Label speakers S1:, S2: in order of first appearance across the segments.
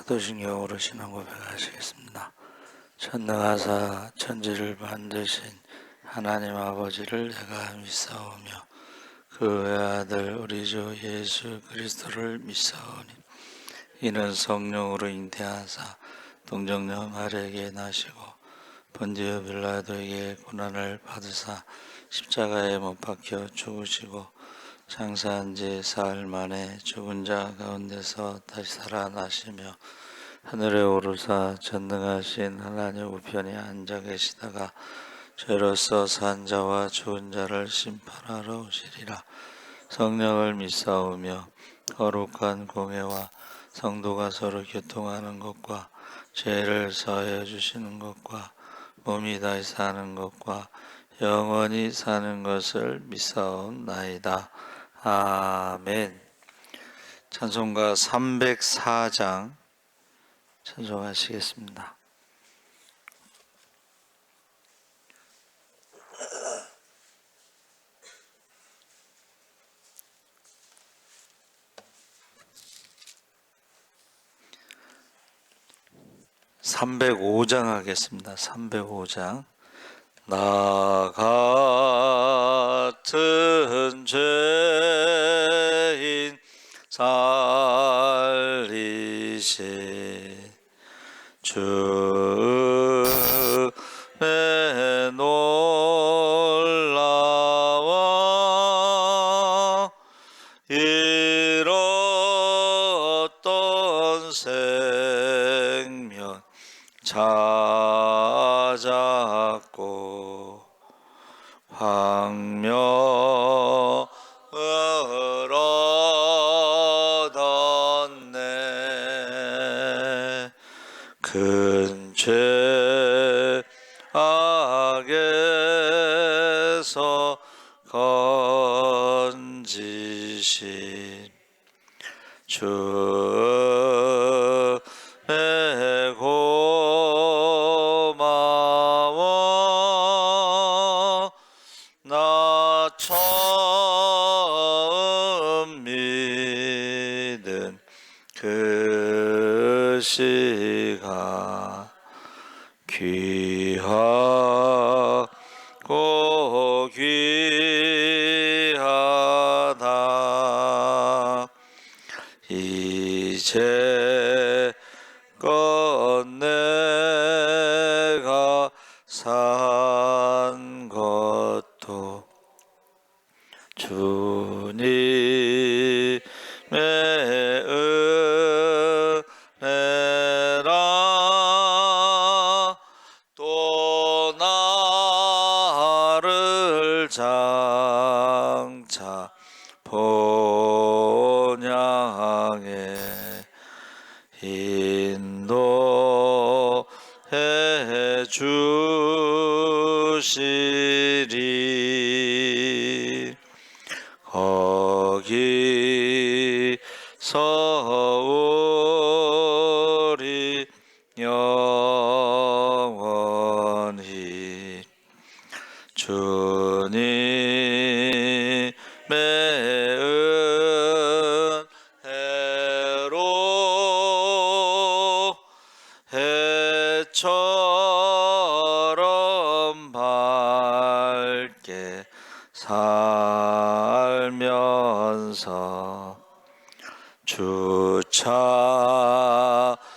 S1: 사도신경으로 신앙 고백하시겠습니다. 전능하사 천지를 만드신 하나님 아버지를 내가 믿사오며 그 외아들 우리 주 예수 그리스도를 믿사오니 이는 성령으로 잉태하사 동정녀 마리아에게 나시고 본디오 빌라도에게 고난을 받으사 십자가에 못 박혀 죽으시고 장사한 지 사흘 만에 죽은 자 가운데서 다시 살아나시며 하늘에 오르사 전능하신 하나님 우편에 앉아 계시다가 죄로서 산 자와 죽은 자를 심판하러 오시리라. 성령을 믿사오며 거룩한 공회와 성도가 서로 교통하는 것과 죄를 사하여 주시는 것과 몸이 다시 사는 것과 영원히 사는 것을 믿사옵나이다. 아멘. 찬송가 304장 찬송하시겠습니다. (305장) 하겠습니다. 305장. 나 같은 죄인 살리신 주의 놀라워 잃었던 생명 찾았고 광명을 얻었네. 큰 죄악에서 건지신 주의 고마워. 나 처음 믿은 그 시간 귀하고 귀하다. 이제껏 내가 산 것도 주님의 은혜라. 또 나를 장차 본향에 인도해 주시리. 거기서 우리 영원히 주님의 은혜로 해처럼 밝게 살면서 주 찬양하리라.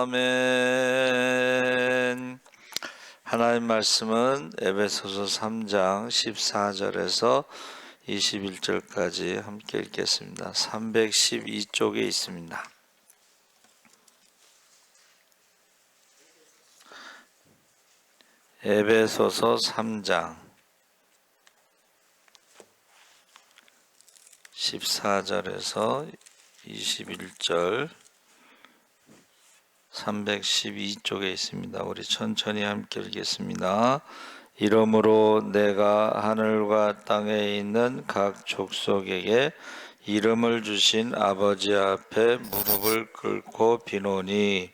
S1: 아멘. 하나님 말씀은 에베소서 3장 14절에서 21절까지 함께 읽겠습니다. 312쪽에 있습니다. 에베소서 3장 14절에서 21절 312쪽에 있습니다. 우리 천천히 함께 읽겠습니다. 이러므로 내가 하늘과 땅에 있는 각 족속에게 이름을 주신 아버지 앞에 무릎을 꿇고 비노니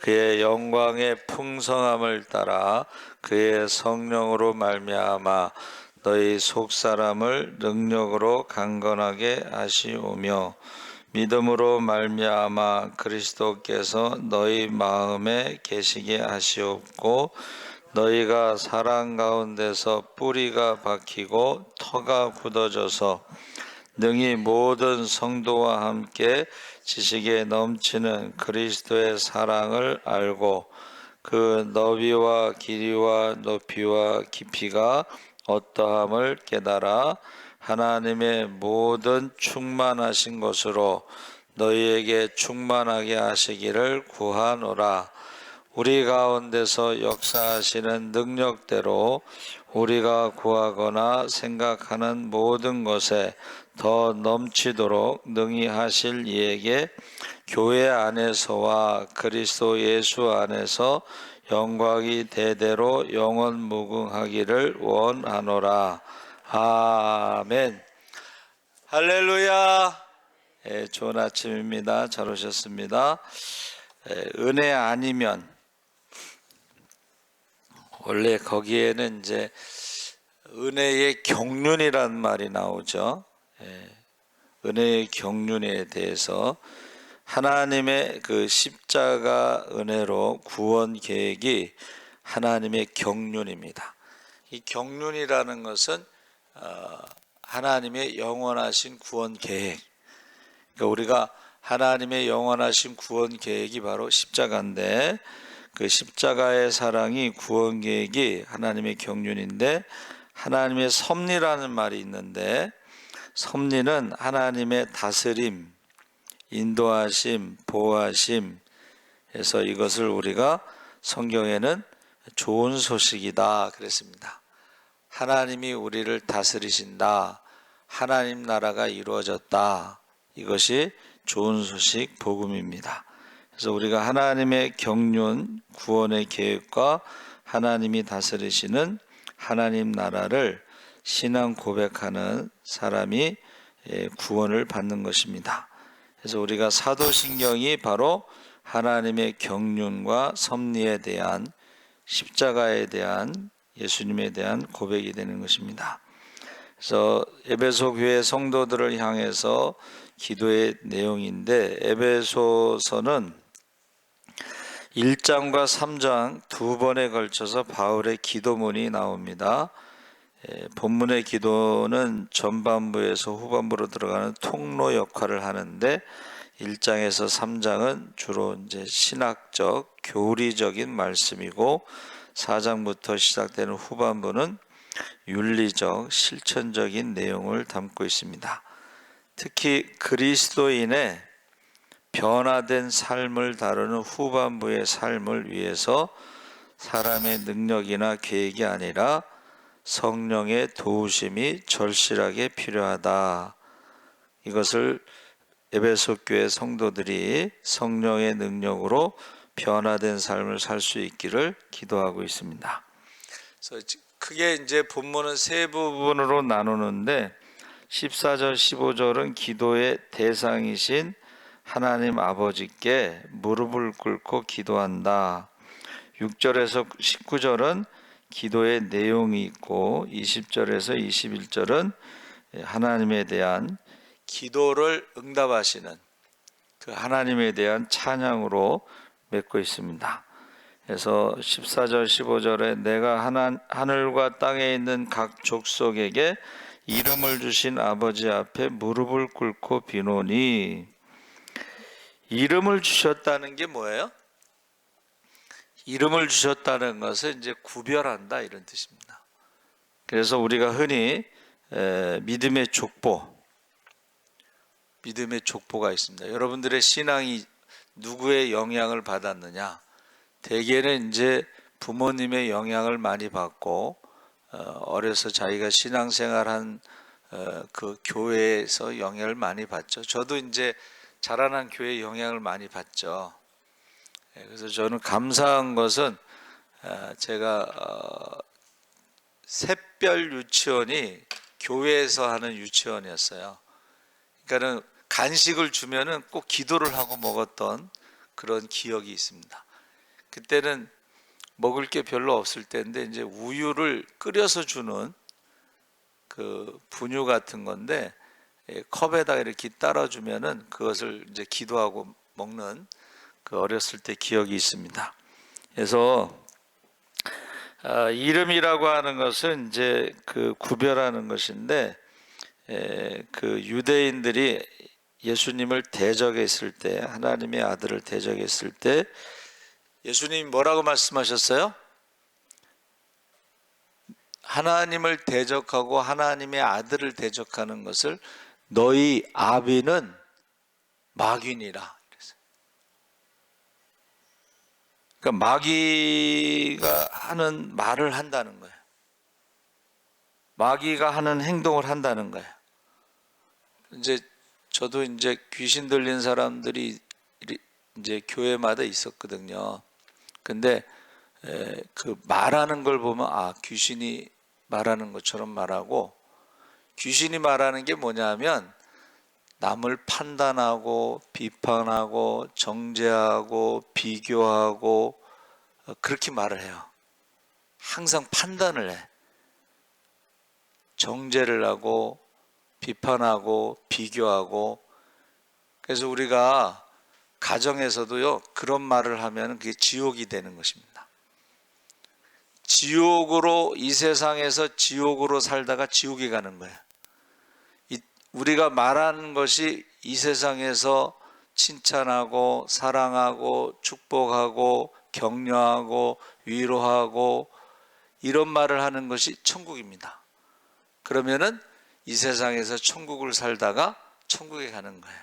S1: 그의 영광의 풍성함을 따라 그의 성령으로 말미암아 너희 속사람을 능력으로 강건하게 하시오며 믿음으로 말미암아 그리스도께서 너희 마음에 계시게 하시옵고 너희가 사랑 가운데서 뿌리가 박히고 터가 굳어져서 능히 모든 성도와 함께 지식에 넘치는 그리스도의 사랑을 알고 그 너비와 길이와 높이와 깊이가 어떠함을 깨달아 하나님의 모든 충만하신 것으로 너희에게 충만하게 하시기를 구하노라. 우리 가운데서 역사하시는 능력대로 우리가 구하거나 생각하는 모든 것에 더 넘치도록 능히 하실 이에게 교회 안에서와 그리스도 예수 안에서 영광이 대대로 영원 무궁하기를 원하노라. 아멘. 할렐루야. 좋은 아침입니다. 잘 오셨습니다. 은혜 아니면, 원래 거기에는 이제 은혜의 경륜이란 말이 나오죠. 은혜의 경륜에 대해서 하나님의 그 십자가 은혜로 구원 계획이 하나님의 경륜입니다. 이 경륜이라는 것은 하나님의 영원하신 구원 계획. 그러니까 우리가 하나님의 영원하신 구원 계획이 바로 십자가인데 그 십자가의 사랑이 구원 계획이 하나님의 경륜인데 하나님의 섭리라는 말이 있는데 섭리는 하나님의 다스림, 인도하심, 보호하심 해서 이것을 우리가 성경에는 좋은 소식이다 그랬습니다. 하나님이 우리를 다스리신다. 하나님 나라가 이루어졌다. 이것이 좋은 소식 복음입니다. 그래서 우리가 하나님의 경륜, 구원의 계획과 하나님이 다스리시는 하나님 나라를 신앙 고백하는 사람이 구원을 받는 것입니다. 그래서 우리가 사도신경이 바로 하나님의 경륜과 섭리에 대한 십자가에 대한 예수님에 대한 고백이 되는 것입니다. 그래서 에베소 교회 성도들을 향해서 기도의 내용인데 에베소서는 1장과 3장 두 번에 걸쳐서 바울의 기도문이 나옵니다. 본문의 기도는 전반부에서 후반부로 들어가는 통로 역할을 하는데 1장에서 3장은 주로 이제 신학적, 교리적인 말씀이고 4장부터 시작되는 후반부는 윤리적, 실천적인 내용을 담고 있습니다. 특히 그리스도인의 변화된 삶을 다루는 후반부의 삶을 위해서 사람의 능력이나 계획이 아니라 성령의 도우심이 절실하게 필요하다. 이것을 에베소 교회 성도들이 성령의 능력으로 변화된 삶을 살 수 있기를 기도하고 있습니다. 그래서 크게 이제 본문은 세 부분으로 나누는데 14절, 15절은 기도의 대상이신 하나님 아버지께 무릎을 꿇고 기도한다. 6절에서 19절은 기도의 내용이 있고 20절에서 21절은 하나님에 대한 기도를 응답하시는 그 하나님에 대한 찬양으로 맺고 있습니다. 그래서 14절 15절에 내가 하늘과 땅에 있는 각 족속에게 이름을 주신 아버지 앞에 무릎을 꿇고 비노니, 이름을 주셨다는 게 뭐예요? 이름을 주셨다는 것은 이제 구별한다 이런 뜻입니다. 그래서 우리가 흔히 믿음의 족보가 있습니다. 여러분들의 신앙이 누구의 영향을 받았느냐? 대개는 이제 부모님의 영향을 많이 받고 어려서 자기가 신앙생활한 그 교회에서 영향을 많이 받죠. 저도 이제 자라난 교회의 영향을 많이 받죠. 그래서 저는 감사한 것은 제가 샛별 유치원이 교회에서 하는 유치원이었어요. 그러니까는 간식을 주면은 꼭 기도를 하고 먹었던 그런 기억이 있습니다. 그때는 먹을 게 별로 없을 때인데 이제 우유를 끓여서 주는 그 분유 같은 건데 컵에다가 이렇게 따라주면은 그것을 이제 기도하고 먹는 그 어렸을 때 기억이 있습니다. 그래서 이름이라고 하는 것은 이제 그 구별하는 것인데 그 유대인들이 예수님을 대적했을 때, 하나님의 아들을 대적했을 때 예수님이 뭐라고 말씀하셨어요? 하나님을 대적하고 하나님의 아들을 대적하는 것을 너희 아비는 마귀니라. 그러니까 마귀가 하는 말을 한다는 거예요. 마귀가 하는 행동을 한다는 거예요. 이제 저도 이제 귀신 들린 사람들이 이제 교회마다 있었거든요. 근데 그 말하는 걸 보면 귀신이 말하는 것처럼 말하고, 귀신이 말하는 게 뭐냐면 남을 판단하고 비판하고 정죄하고 비교하고 그렇게 말을 해요. 항상 판단을 해. 정죄를 하고 비판하고 비교하고. 그래서 우리가 가정에서도요, 그런 말을 하면 그게 지옥이 되는 것입니다. 지옥으로, 이 세상에서 지옥으로 살다가 지옥에 가는 거예요. 우리가 말하는 것이 이 세상에서 칭찬하고 사랑하고 축복하고 격려하고 위로하고 이런 말을 하는 것이 천국입니다. 그러면은 이 세상에서 천국을 살다가 천국에 가는 거예요.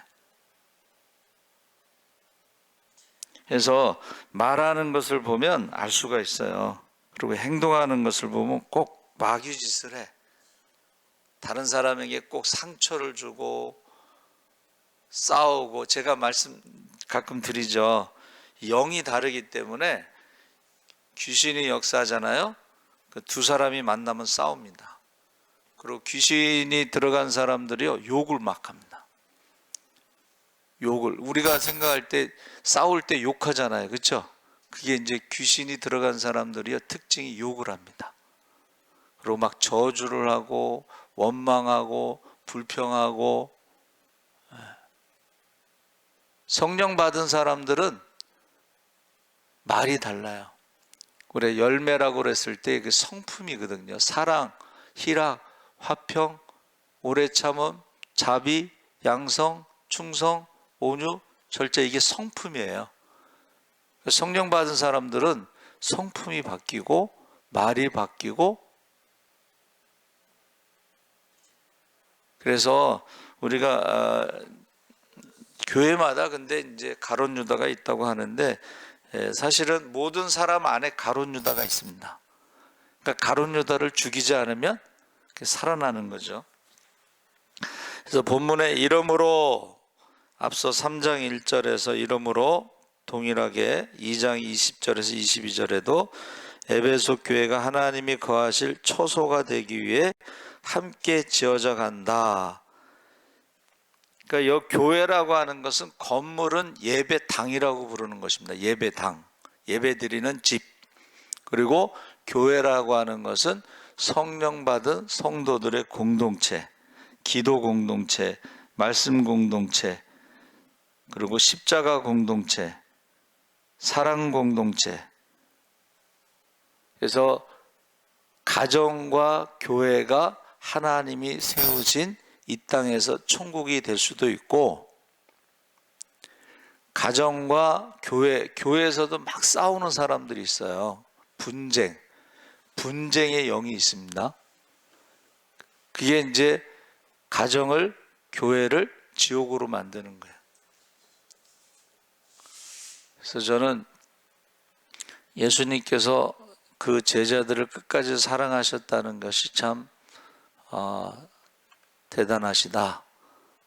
S1: 그래서 말하는 것을 보면 알 수가 있어요. 그리고 행동하는 것을 보면 꼭 마귀짓을 해. 다른 사람에게 꼭 상처를 주고 싸우고. 제가 말씀 가끔 드리죠. 영이 다르기 때문에 귀신이 역사하잖아요. 그 두 사람이 만나면 싸웁니다. 그리고 귀신이 들어간 사람들이요, 욕을 막 합니다. 욕을, 우리가 생각할 때 싸울 때 욕하잖아요, 그렇죠? 그게 이제 귀신이 들어간 사람들이요, 특징이 욕을 합니다. 그리고 막 저주를 하고 원망하고 불평하고. 성령 받은 사람들은 말이 달라요. 우리 열매라고 그랬을 때 그 성품이거든요. 사랑, 희락, 화평, 오래 참음, 자비, 양성, 충성, 온유, 절제, 이게 성품이에요. 성령 받은 사람들은 성품이 바뀌고 말이 바뀌고. 그래서 우리가 교회마다 근데 이제 가룟 유다가 있다고 하는데 사실은 모든 사람 안에 가룟 유다가 있습니다. 그러니까 가룟 유다를 죽이지 않으면 살아나는 거죠. 그래서 본문의 이름으로, 앞서 3장 1절에서 이름으로 동일하게 2장 20절에서 22절에도 에베소 교회가 하나님이 거하실 초소가 되기 위해 함께 지어져 간다. 그러니까 이 교회라고 하는 것은, 건물은 예배당이라고 부르는 것입니다. 예배당, 예배드리는 집. 그리고 교회라고 하는 것은 성령 받은 성도들의 공동체, 기도 공동체, 말씀 공동체, 그리고 십자가 공동체, 사랑 공동체. 그래서 가정과 교회가 하나님이 세우신 이 땅에서 천국이 될 수도 있고, 가정과 교회에서도 막 싸우는 사람들이 있어요. 분쟁의 영이 있습니다. 그게 이제 가정을, 교회를 지옥으로 만드는 거예요. 그래서 저는 예수님께서 그 제자들을 끝까지 사랑하셨다는 것이 참 대단하시다.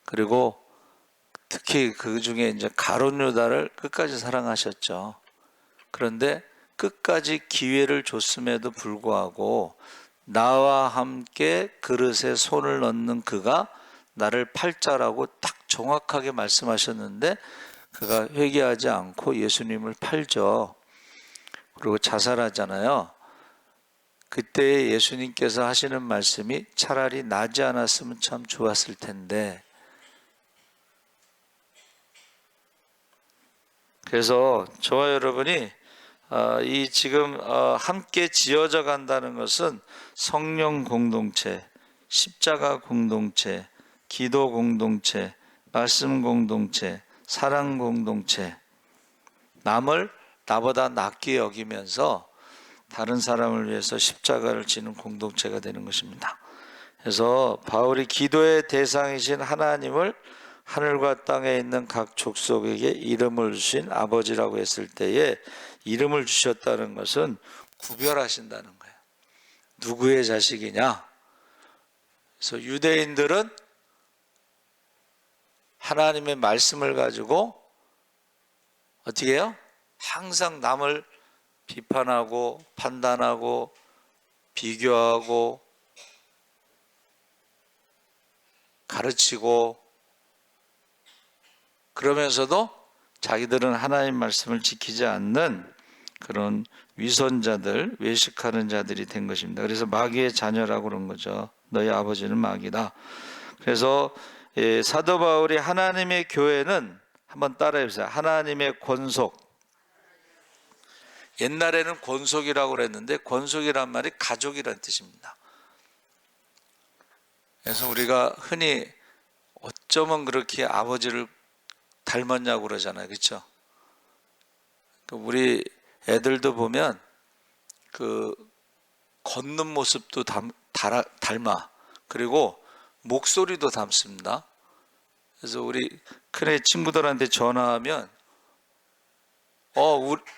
S1: 그리고 특히 그 중에 이제 가룟 유다를 끝까지 사랑하셨죠. 그런데 끝까지 기회를 줬음에도 불구하고 나와 함께 그릇에 손을 넣는 그가 나를 팔자라고 딱 정확하게 말씀하셨는데 그가 회개하지 않고 예수님을 팔죠. 그리고 자살하잖아요. 그때 예수님께서 하시는 말씀이 차라리 나지 않았으면 참 좋았을 텐데, 그래서 저와 여러분이 이 지금 함께 지어져 간다는 것은 성령 공동체, 십자가 공동체, 기도 공동체, 말씀 공동체, 사랑 공동체, 남을 나보다 낫게 여기면서 다른 사람을 위해서 십자가를 지는 공동체가 되는 것입니다. 그래서 바울이 기도의 대상이신 하나님을 하늘과 땅에 있는 각 족속에게 이름을 주신 아버지라고 했을 때에 이름을 주셨다는 것은 구별하신다는 거예요. 누구의 자식이냐? 그래서 유대인들은 하나님의 말씀을 가지고 어떻게 해요? 항상 남을 비판하고 판단하고 비교하고 가르치고 그러면서도 자기들은 하나님 말씀을 지키지 않는 그런 위선자들, 외식하는 자들이 된 것입니다. 그래서 마귀의 자녀라고 그런 거죠. 너희 아버지는 마귀다. 그래서 사도 바울이 하나님의 교회는 한번 따라해 보세요. 하나님의 권속. 옛날에는 권속이라고 그랬는데 권속이란 말이 가족이란 뜻입니다. 그래서 우리가 흔히 어쩌면 그렇게 아버지를 닮았냐고 그러잖아요. 그렇죠? 우리 애들도 보면 그 걷는 모습도 닮아. 그리고 목소리도 닮습니다. 그래서 우리 큰애 친구들한테 전화하면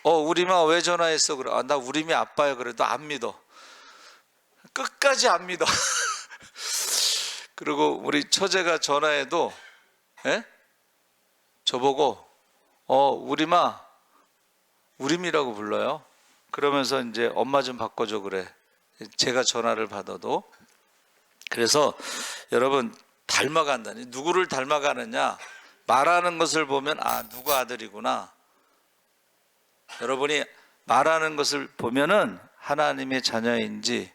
S1: 우리마 왜 전화했어? 그래. 나 우리미 아빠야. 그래도 안 믿어. 끝까지 안 믿어. 그리고 우리 처제가 전화해도 저보고 우리마 우림이라고 불러요. 그러면서 이제 엄마 좀 바꿔줘 그래. 제가 전화를 받아도. 그래서 여러분 닮아간다니. 누구를 닮아가느냐? 말하는 것을 보면 누구 아들이구나. 여러분이 말하는 것을 보면은 하나님의 자녀인지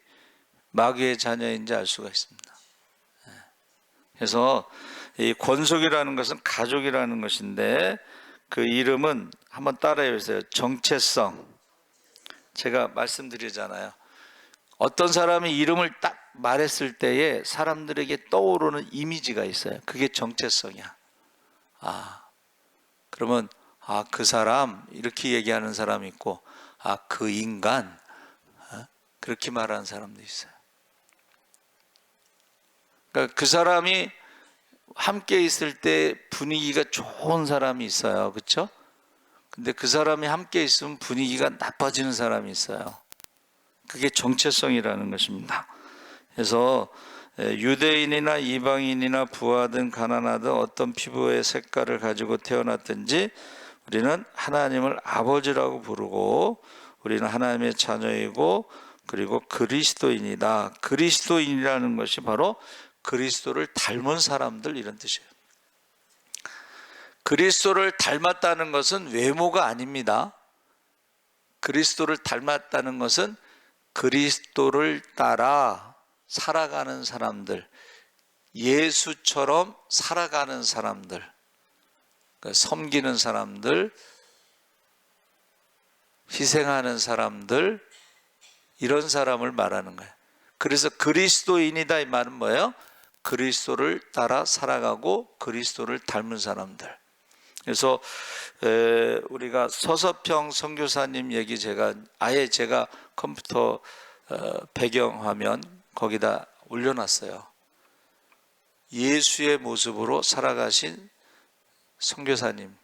S1: 마귀의 자녀인지 알 수가 있습니다. 그래서 이 권속이라는 것은 가족이라는 것인데 그 이름은 한번 따라해 보세요. 정체성. 제가 말씀드리잖아요. 어떤 사람이 이름을 딱 말했을 때에 사람들에게 떠오르는 이미지가 있어요. 그게 정체성이야. 그러면 그 사람 이렇게 얘기하는 사람이 있고 그 인간 그렇게 말하는 사람도 있어요. 그러니까 그 사람이 함께 있을 때 분위기가 좋은 사람이 있어요. 그렇죠? 근데 그 사람이 함께 있으면 분위기가 나빠지는 사람이 있어요. 그게 정체성이라는 것입니다. 그래서 유대인이나 이방인이나 부하든 가난하든 어떤 피부의 색깔을 가지고 태어났든지 우리는 하나님을 아버지라고 부르고 우리는 하나님의 자녀이고 그리고 그리스도인이다. 그리스도인이라는 것이 바로 그리스도를 닮은 사람들 이런 뜻이에요. 그리스도를 닮았다는 것은 외모가 아닙니다. 그리스도를 닮았다는 것은 그리스도를 따라 살아가는 사람들, 예수처럼 살아가는 사람들, 섬기는 사람들, 희생하는 사람들, 이런 사람을 말하는 거예요. 그래서 그리스도인이다 이 말은 뭐예요? 그리스도를 따라 살아가고 그리스도를 닮은 사람들. 그래서 우리가 서서평 선교사님 얘기 제가 컴퓨터 배경화면 거기다 올려놨어요. 예수의 모습으로 살아가신 선교사님.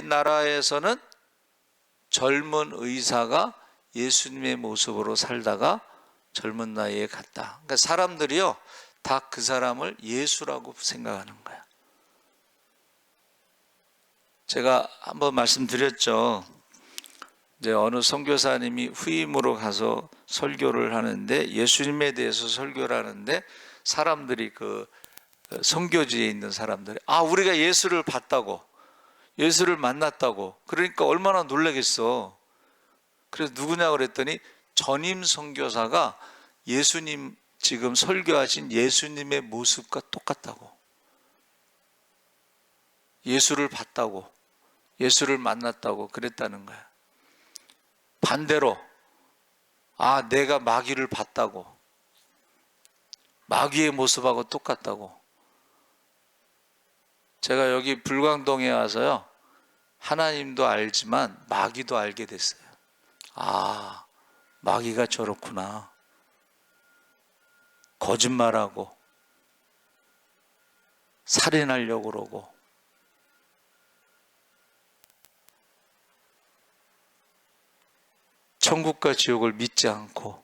S1: 우리나라에서는 젊은 의사가 예수님의 모습으로 살다가 젊은 나이에 갔다. 그러니까 사람들이요 다 그 사람을 예수라고 생각하는 거야. 제가 한번 말씀드렸죠. 이제 어느 선교사님이 후임으로 가서 설교를 하는데, 예수님에 대해서 설교를 하는데, 사람들이 그 선교지에 있는 사람들이 우리가 예수를 봤다고, 예수를 만났다고, 그러니까 얼마나 놀라겠어. 그래서 누구냐 그랬더니 전임 선교사가 예수님 지금 설교하신 예수님의 모습과 똑같다고, 예수를 봤다고, 예수를 만났다고 그랬다는 거야. 반대로 내가 마귀를 봤다고, 마귀의 모습하고 똑같다고. 제가 여기 불광동에 와서요, 하나님도 알지만 마귀도 알게 됐어요. 마귀가 저렇구나. 거짓말하고 살인하려고 그러고 천국과 지옥을 믿지 않고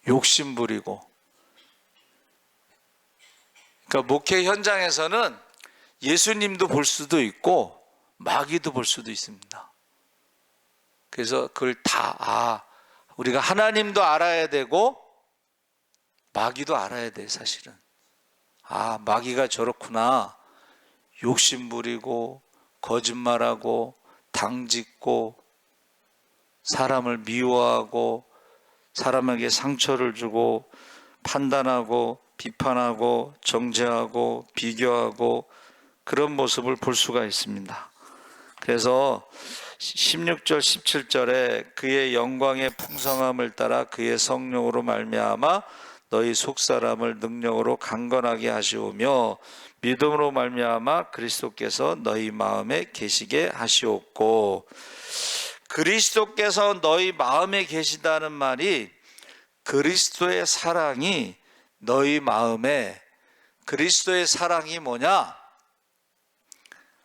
S1: 욕심 부리고. 그러니까 목회 현장에서는 예수님도 볼 수도 있고 마귀도 볼 수도 있습니다. 그래서 그걸 다 우리가 하나님도 알아야 되고 마귀도 알아야 돼. 사실은 마귀가 저렇구나. 욕심 부리고 거짓말하고 당짓고 사람을 미워하고 사람에게 상처를 주고 판단하고 비판하고 정죄하고 비교하고 그런 모습을 볼 수가 있습니다. 그래서 16절 17절에 그의 영광의 풍성함을 따라 그의 성령으로 말미암아 너희 속사람을 능력으로 강건하게 하시오며 믿음으로 말미암아 그리스도께서 너희 마음에 계시게 하시옵고. 그리스도께서 너희 마음에 계시다는 말이 그리스도의 사랑이 너희 마음에, 그리스도의 사랑이 뭐냐?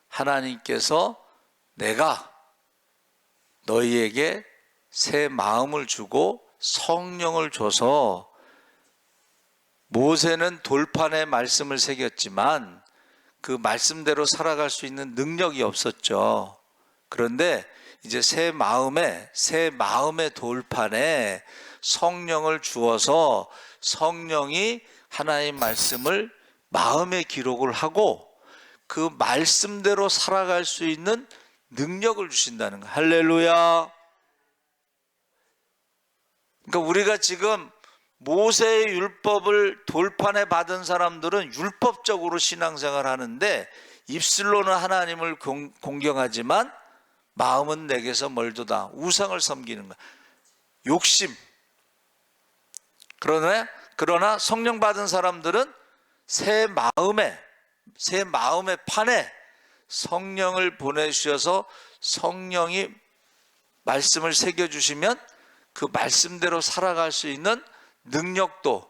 S1: 하나님께서 내가 너희에게 새 마음을 주고 성령을 줘서, 모세는 돌판에 말씀을 새겼지만 그 말씀대로 살아갈 수 있는 능력이 없었죠. 그런데 이제 새 마음의 돌판에 성령을 주어서 성령이 하나님의 말씀을 마음에 기록을 하고 그 말씀대로 살아갈 수 있는 능력을 주신다는 거예요. 할렐루야. 그러니까 우리가 지금 모세의 율법을 돌판에 받은 사람들은 율법적으로 신앙생활을 하는데 입술로는 하나님을 공경하지만 마음은 내게서 멀도다. 우상을 섬기는 거야. 욕심. 그러나 성령 받은 사람들은 새 마음의 판에 성령을 보내주셔서 성령이 말씀을 새겨주시면 그 말씀대로 살아갈 수 있는 능력도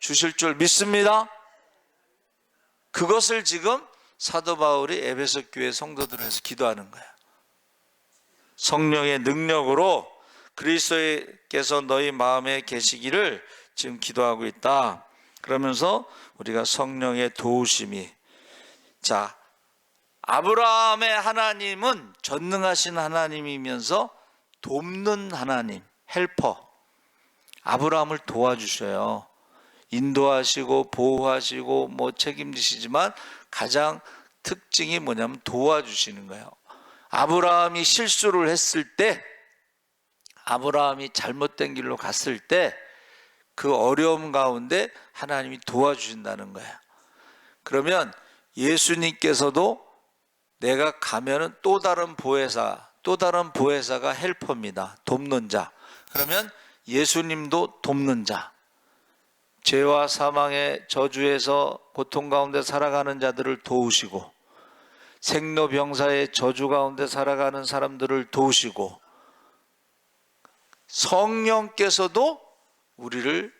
S1: 주실 줄 믿습니다. 그것을 지금 사도 바울이 에베소 교회 성도들을 해서 기도하는 거야. 성령의 능력으로 그리스도께서 너희 마음에 계시기를 지금 기도하고 있다. 그러면서 우리가 성령의 도우심이, 아브라함의 하나님은 전능하신 하나님이면서 돕는 하나님, 헬퍼. 아브라함을 도와주셔요. 인도하시고 보호하시고 책임지시지만 가장 특징이 뭐냐면 도와주시는 거예요. 아브라함이 실수를 했을 때, 아브라함이 잘못된 길로 갔을 때 그 어려움 가운데 하나님이 도와주신다는 거예요. 그러면 예수님께서도 내가 가면은 또 다른 보혜사가 헬퍼입니다. 돕는 자. 그러면 예수님도 돕는 자. 죄와 사망의 저주에서 고통 가운데 살아가는 자들을 도우시고, 생로병사의 저주 가운데 살아가는 사람들을 도우시고, 성령께서도 우리를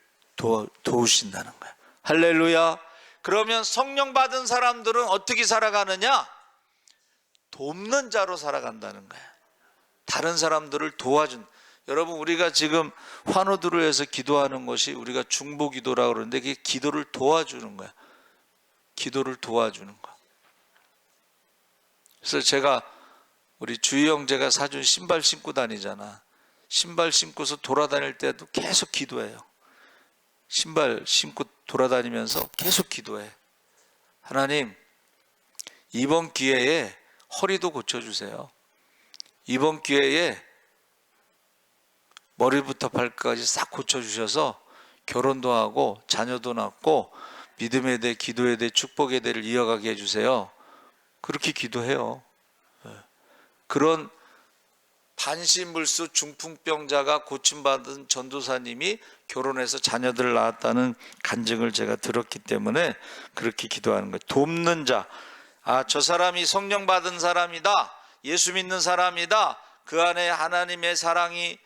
S1: 도우신다는 거야. 할렐루야. 그러면 성령 받은 사람들은 어떻게 살아가느냐? 돕는 자로 살아간다는 거야. 다른 사람들을 도와준. 여러분, 우리가 지금 환우들을 위해서 기도하는 것이 우리가 중보기도라고 그러는데 그게 기도를 도와주는 거야. 기도를 도와주는 거야. 그래서 제가 우리 주희 형제가 사준 신발 신고 다니잖아. 신발 신고서 돌아다닐 때도 계속 기도해요. 신발 신고 돌아다니면서 계속 기도해. 하나님, 이번 기회에 허리도 고쳐주세요. 이번 기회에 머리부터 발끝까지 싹 고쳐주셔서 결혼도 하고 자녀도 낳고 믿음의 대, 기도의 대, 축복의 대를 이어가게 해주세요. 그렇게 기도해요. 그런 반신불수 중풍병자가 고침받은 전도사님이 결혼해서 자녀들을 낳았다는 간증을 제가 들었기 때문에 그렇게 기도하는 거예요. 돕는 자, 저 사람이 성령 받은 사람이다, 예수 믿는 사람이다, 그 안에 하나님의 사랑이,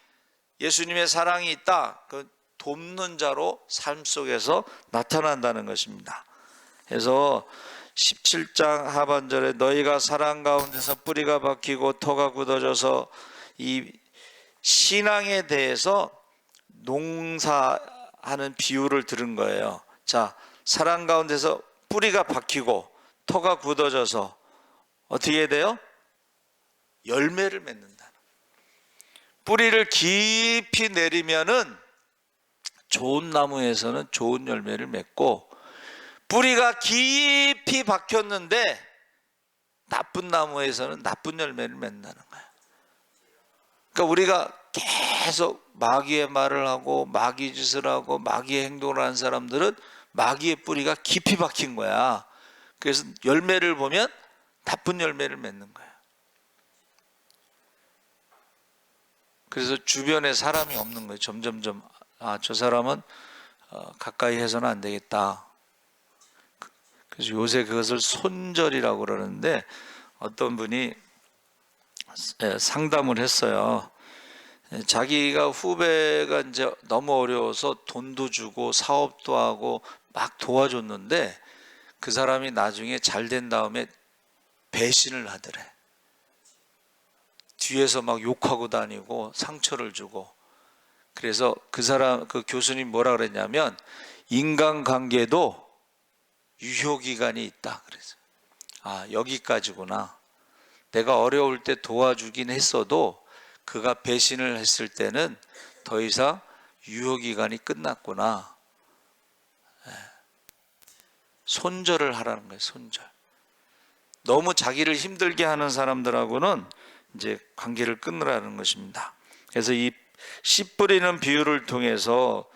S1: 예수님의 사랑이 있다, 그 돕는 자로 삶 속에서 나타난다는 것입니다. 그래서 17장 하반절에 너희가 사랑 가운데서 뿌리가 박히고 터가 굳어져서, 이 신앙에 대해서 농사하는 비유를 들은 거예요. 자, 사랑 가운데서 뿌리가 박히고 터가 굳어져서 어떻게 돼요? 열매를 맺는다. 뿌리를 깊이 내리면은 좋은 나무에서는 좋은 열매를 맺고, 뿌리가 깊이 박혔는데 나쁜 나무에서는 나쁜 열매를 맺는다는 거예요. 그러니까 우리가 계속 마귀의 말을 하고 마귀 짓을 하고 마귀의 행동을 하는 사람들은 마귀의 뿌리가 깊이 박힌 거야. 그래서 열매를 보면 나쁜 열매를 맺는 거예요. 그래서 주변에 사람이 없는 거예요. 점점점 저 사람은 가까이 해서는 안 되겠다. 그래서 요새 그것을 손절이라고 그러는데, 어떤 분이 상담을 했어요. 자기가 후배가 이제 너무 어려워서 돈도 주고 사업도 하고 막 도와줬는데 그 사람이 나중에 잘 된 다음에 배신을 하더래. 뒤에서 막 욕하고 다니고 상처를 주고. 그래서 그 교수님 뭐라 그랬냐면, 인간관계도 유효기간이 있다. 그래서 여기까지구나. 내가 어려울 때 도와주긴 했어도 그가 배신을 했을 때는 더 이상 유효기간이 끝났구나. 손절을 하라는 거예요. 손절. 너무 자기를 힘들게 하는 사람들하고는 이제 관계를 끊으라는 것입니다. 그래서 이 씨 뿌리는 비유를 통해서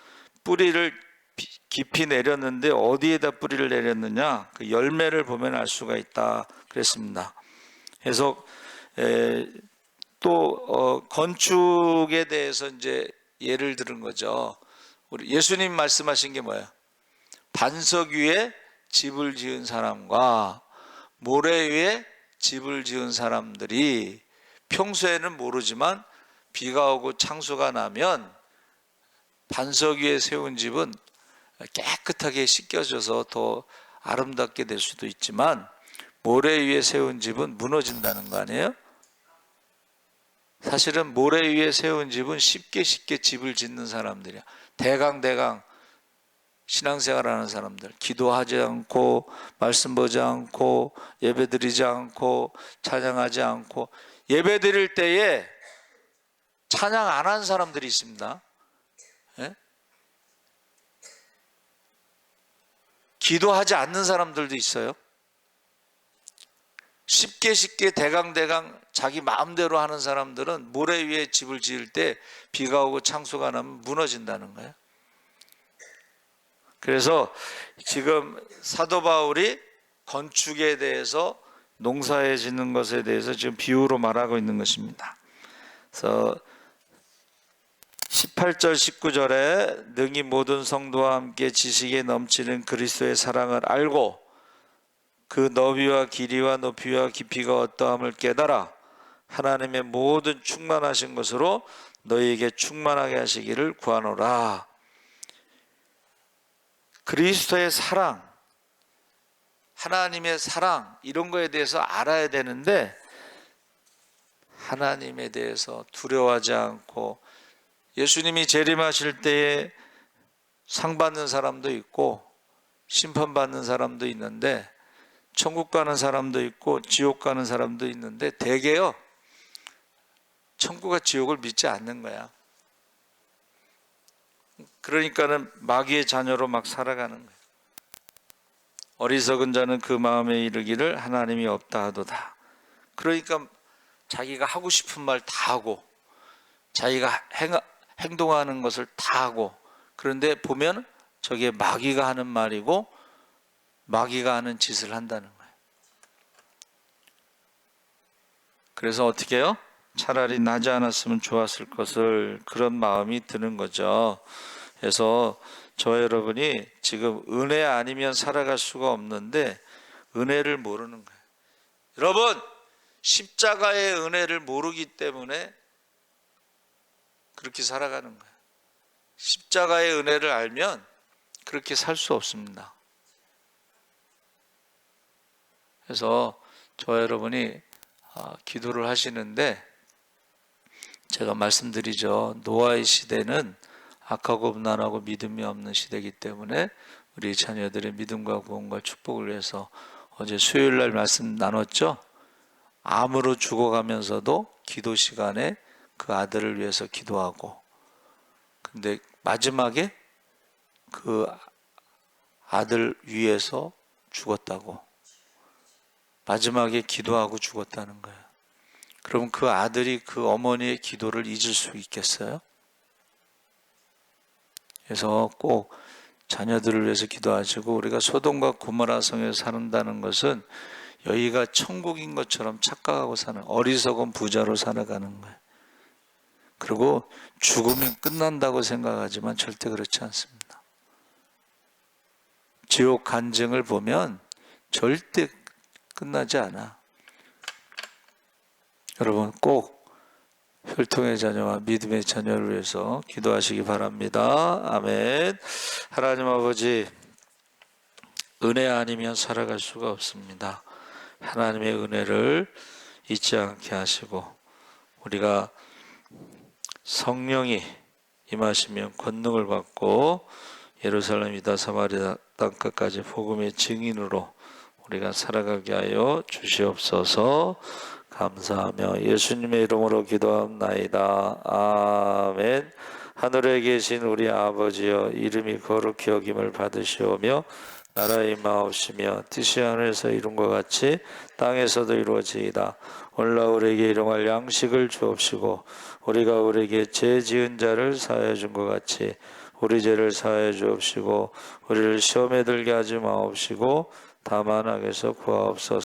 S1: 뿌리를 깊이 내렸는데 어디에다 뿌리를 내렸느냐, 그 열매를 보면 알 수가 있다 그랬습니다. 그래서 또 건축에 대해서 이제 예를 들은 거죠. 우리 예수님 말씀하신 게 뭐예요? 반석 위에 집을 지은 사람과 모래 위에 집을 지은 사람들이 평소에는 모르지만 비가 오고 창수가 나면 반석 위에 세운 집은 깨끗하게 씻겨져서 더 아름답게 될 수도 있지만, 모래 위에 세운 집은 무너진다는 거 아니에요? 사실은 모래 위에 세운 집은 쉽게 집을 짓는 사람들이야. 대강 신앙생활하는 사람들, 기도하지 않고 말씀 보지 않고 예배드리지 않고 찬양하지 않고, 예배드릴 때에 찬양 안 한 사람들이 있습니다. 예? 기도하지 않는 사람들도 있어요. 쉽게 대강 자기 마음대로 하는 사람들은 모래 위에 집을 지을 때 비가 오고 창수가 나면 무너진다는 거예요. 그래서 지금 사도 바울이 건축에 대해서, 농사에 짓는 것에 대해서 지금 비유로 말하고 있는 것입니다. 그래서 18절 19절에 능히 모든 성도와 함께 지식에 넘치는 그리스도의 사랑을 알고 그 너비와 길이와 높이와 깊이가 어떠함을 깨달아 하나님의 모든 충만하신 것으로 너희에게 충만하게 하시기를 구하노라. 그리스도의 사랑, 하나님의 사랑, 이런 거에 대해서 알아야 되는데, 하나님에 대해서 두려워하지 않고, 예수님이 재림하실 때에 상 받는 사람도 있고 심판받는 사람도 있는데, 천국 가는 사람도 있고 지옥 가는 사람도 있는데, 대개요 천국과 지옥을 믿지 않는 거야. 그러니까는 마귀의 자녀로 막 살아가는 거야. 어리석은 자는 그 마음에 이르기를 하나님이 없다 하도다. 그러니까 자기가 하고 싶은 말 다 하고 자기가 행동하는 것을 다 하고, 그런데 보면 저게 마귀가 하는 말이고 마귀가 하는 짓을 한다는 거예요. 그래서 어떻게 해요? 차라리 나지 않았으면 좋았을 것을, 그런 마음이 드는 거죠. 그래서 저 여러분이 지금 은혜 아니면 살아갈 수가 없는데 은혜를 모르는 거예요. 여러분, 십자가의 은혜를 모르기 때문에 그렇게 살아가는 거예요. 십자가의 은혜를 알면 그렇게 살 수 없습니다. 그래서 저 여러분이 기도를 하시는데 제가 말씀드리죠. 노아의 시대는 악하고 음란하고 믿음이 없는 시대이기 때문에 우리 자녀들의 믿음과 구원과 축복을 위해서 어제 수요일날 말씀 나눴죠. 암으로 죽어가면서도 기도 시간에 그 아들을 위해서 기도하고, 근데 마지막에 그 아들 위해서 죽었다고, 마지막에 기도하고 죽었다는 거예요. 그럼 그 아들이 그 어머니의 기도를 잊을 수 있겠어요? 그래서 꼭 자녀들을 위해서 기도하시고, 우리가 소돔과 고모라 성에 산다는 것은 여기가 천국인 것처럼 착각하고 사는 어리석은 부자로 살아가는 거예요. 그리고 죽으면 끝난다고 생각하지만 절대 그렇지 않습니다. 지옥 간증을 보면 절대 끝나지 않아. 여러분 꼭 혈통의 자녀와 믿음의 자녀를 위해서 기도하시기 바랍니다. 아멘. 하나님 아버지, 은혜 아니면 살아갈 수가 없습니다. 하나님의 은혜를 잊지 않게 하시고, 우리가 성령이 임하시면 권능을 받고 예루살렘 유다 사마리아 땅끝까지 복음의 증인으로 우리가 살아가게 하여 주시옵소서. 감사하며 예수님의 이름으로 기도합나이다. 아멘. 하늘에 계신 우리 아버지여, 이름이 거룩히 여김을 받으시오며 나라의 임하옵시며 뜻이 하늘에서 이룬 것 같이 땅에서도 이루어지이다. 오늘날 우리에게 일용할 양식을 주옵시고, 우리가 우리에게 죄 지은 자를 사하여 준 것 같이 우리 죄를 사하여 주옵시고, 우리를 시험에 들게 하지 마옵시고 다만 악에서 구하옵소서.